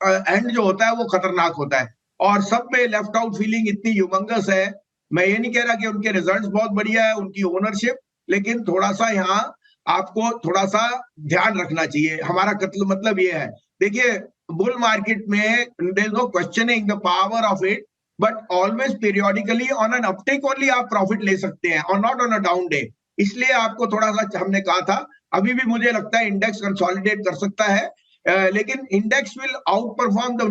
And जो होता है वो खतरनाक होता है, और सब में लेफ्ट आउट फीलिंग इतनी ह्यूमंगस है। मैं ये नहीं कह रहा कि उनके रिजल्ट्स बहुत बढ़िया है, उनकी ओनरशिप, लेकिन थोड़ा सा यहाँ आपको थोड़ा सा ध्यान रखना चाहिए। हमारा मतलब ये है, देखिए बुल मार्केट में there is no questioning the power of it, but always periodically on an uptake only आप प्रॉफिट ले सकते हैं, और not on a down day. इसलिए आपको थोड़ा सा हमने कहा था, अभी भी मुझे लगता है इंडेक्स कंसोलिडेट कर सकता है, लेकिन index will outperform the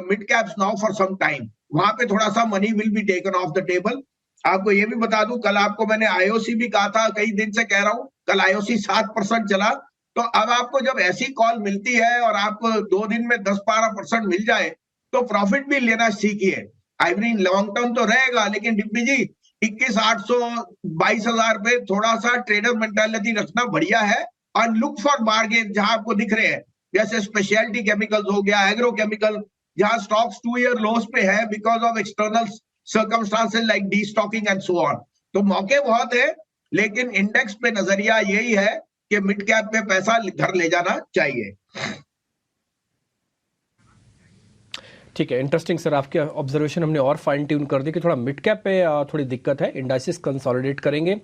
mid caps now for some time. वहां पे थोड़ा सा money will be taken off the table. आपको ये भी बता दूं, कल आपको मैंने आईओसी भी कहा था, कई दिन से कह रहा हूं, कल आईओसी 7% चला। तो अब आपको जब ऐसी कॉल मिलती है और आपको 2 दिन में 10-12% मिल जाए, तो प्रॉफिट भी लेना सीखिए। आई मीन लॉन्ग टर्म तो रहेगा, लेकिन डिप्टी जी 21,800 22,000 पे थोड़ा सा ट्रेडर मेंटालिटी रखना बढ़िया है, और लुक फॉर बार्गेन जहां आपको दिख रहे हैं, जैसे स्पेशलिटी केमिकल्स हो गया, एग्रो केमिकल, जहां स्टॉक्स 2 ईयर लोस पे है because of external circumstances like destocking and so on. तो मौके बहुत है, लेकिन इंडेक्स पे नजरिया यही है कि मिड कैप पे पैसा घर ले जाना चाहिए। ठीक है, इंटरेस्टिंग सर, आपके ऑब्जर्वेशन हमने और फाइन ट्यून कर दी कि थोड़ा मिड कैप पे थोड़ी दिक्कत है, इंडाइसिस कंसोलिडेट करेंगे।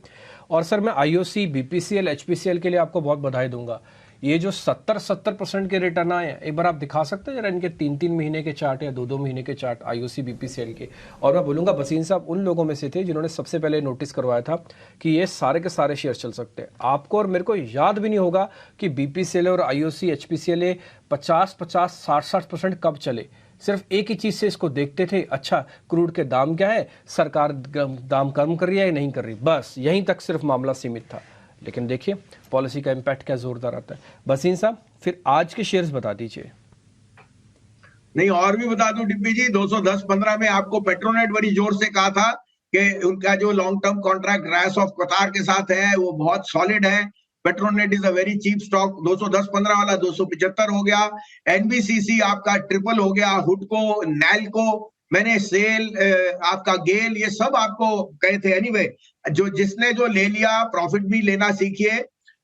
और सर मैं आईओसी, बीपीसीएल, एचपीसीएल के लिए आपको बहुत बधाई दूंगा। ये जो 70% के रिटर्न आए हैं, एक बार आप दिखा सकते हैं जरा इनके 3-3 महीने के चार्ट या 2-2 महीने के चार्ट आईओसी, बीपीसीएल के। और मैं बोलूँगा बसीन साहब उन लोगों में से थे जिन्होंने सबसे पहले नोटिस करवाया था कि ये सारे के सारे शेयर चल सकते हैं। आपको और मेरे को याद भी नहीं होगा कि बीपीसीएल और आईओसी, एचपीसीएल 50-50, 60-60% कब चले। सिर्फ एक ही चीज़ से इसको देखते थे, अच्छा क्रूड के दाम क्या है, सरकार दाम कम कर रही है या नहीं कर रही, बस यहीं तक सिर्फ मामला सीमित था। लेकिन देखिए पॉलिसी का इम्पैक्ट क्या जोरदार आता है। बसीन साहब फिर आज के शेयर्स बता दीजिए। नहीं, और भी बता दूं डिप्टी जी, 210-15 में आपको पेट्रोनेट बड़ी जोर से कहा था कि उनका जो long term contract Ras of Qatar के साथ है वो बहुत सॉलिड है। Petronet is a very cheap stock. 210-15 वाला 275 हो गया। एनबीसीसी आपका ट्रिपल हो गया, हुडको, नैलको, मैंने सेल, आपका गेल, ये सब आपको कहे थे। एनीवे, जो जिसने जो ले लिया, प्रॉफिट भी लेना सीखिए।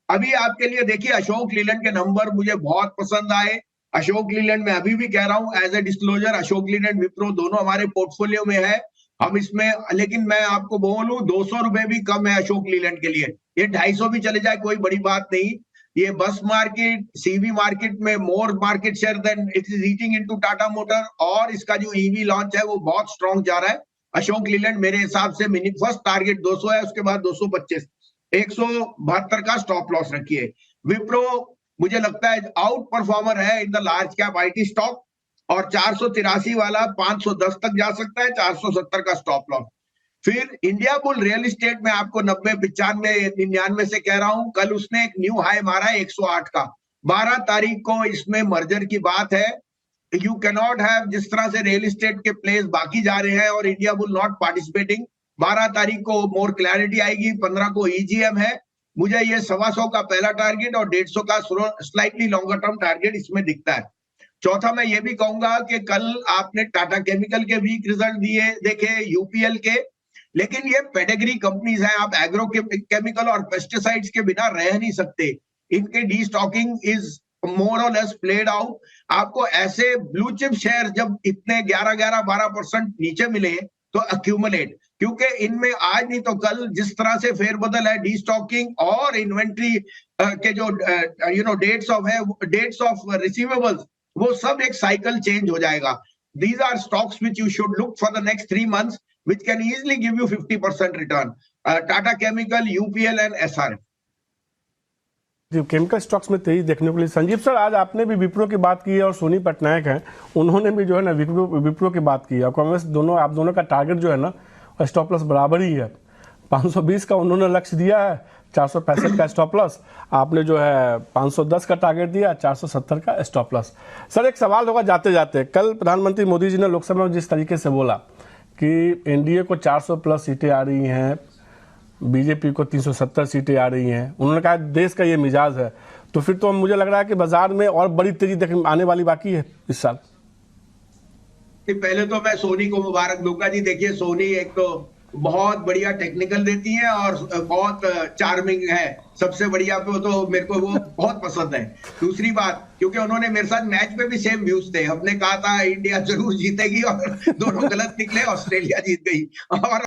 अभी आपके लिए देखिए अशोक लीलैंड के नंबर मुझे बहुत पसंद आए। अशोक लीलैंड में अभी भी कह रहा हूं as a disclosure, Ashok Leyland, Wipro दोनों हमारे पोर्टफोलियो में है। हम इसमें, लेकिन मैं आपको बोलूं 200 रुपए भी कम है अशोक लीलैंड के लिए। ये 250 भी चले जाए कोई बड़ी बात नहीं। ये बस मार्केट, सीवी मार्केट में more market share than it is eating into Tata motor, और इसका जो ईवी लॉन्च है वो बहुत स्ट्रॉन्ग जा रहा है। अशोक लीलैंड मेरे हिसाब से मिनी फर्स्ट टारगेट 200 है, उसके बाद 225, 172 का स्टॉप लॉस रखिए। विप्रो मुझे लगता है आउट परफॉर्मर है in the large cap IT stock, और 483 वाला 510 तक जा सकता है, 470 का स्टॉप लॉस। फिर इंडिया बुल रियल एस्टेट में आपको 90, 95, 99 से कह रहा हूं, कल उसने एक न्यू हाई मारा है 108 का। 12 तारीख को इसमें मर्जर की बात है। यू कैन नॉट हैव, जिस तरह से रियल एस्टेट के प्लेस बाकी जा रहे हैं और इंडिया बुल नॉट पार्टिसिपेटिंग। 12 तारीख को मोर क्लैरिटी आएगी, 15 को ईजीएम है। मुझे ये 125 का पहला टारगेट और 150 का स्लाइटली लॉन्गर टर्म टारगेट इसमें दिखता है। चौथा मैं ये भी कहूंगा कि कल आपने टाटा केमिकल के वीक रिजल्ट दिए देखे, यूपीएल के, लेकिन ये पेडिग्री कंपनीज हैं। आप एग्रो केमिकल और पेस्टिसाइड्स के बिना रह नहीं सकते। इनके डी स्टॉकिंग इज मोर और लेस प्लेड आउट। आपको ऐसे ब्लू चिप शेयर जब इतने 11-12% नीचे मिले तो अक्यूमुलेट, क्योंकि इनमें आज नहीं तो कल जिस तरह से फेरबदल है डी स्टॉकिंग और इन्वेंट्री के जो डेट्स ऑफ रिसीवेबल्स, वो सब एक साइकिल चेंज हो जाएगा। These are stocks which you should look for the next 3 months which can easily give you 50% return. Tata Chemical, UPL and SRF. Chemical stocks में तेजी देखने को मिली। संजीव सर, आज आपने भी विप्रो की बात की है और सोनी पटनायक हैं, उन्होंने भी जो है ना विप्रो की बात की है। कांग्रेस दोनों, आप दोनों का टारगेट जो है ना स्टॉप लॉस बराबर ही है। 520 का उन्होंने लक्ष्य दिया है, 465 का स्टॉप लॉस, आपने जो है 510 का टारगेट दिया, 470 का स्टॉप लॉस। सर एक सवाल होगा जाते जाते, कल प्रधानमंत्री मोदी जी ने लोकसभा में जिस तरीके से बोला कि एनडीए को 400 प्लस सीटें आ रही हैं, बीजेपी को 370 सीटें आ रही हैं, उन्होंने कहा देश का ये मिजाज है, तो फिर तो मुझे लग रहा है कि बाजार में और बड़ी तेजी आने वाली बाकी है इस साल। पहले तो मैं सोनी को मुबारक दूंगा जी। देखिए सोनी एक तो बहुत बढ़िया टेक्निकल देती हैं और बहुत चार्मिंग है। सबसे बढ़िया तो मेरे को वो बहुत पसंद है। दूसरी बात, क्योंकि उन्होंने मेरे साथ मैच में भी सेम व्यूज थे, हमने कहा था इंडिया जरूर जीतेगी और दोनों गलत निकले, ऑस्ट्रेलिया जीत गई। और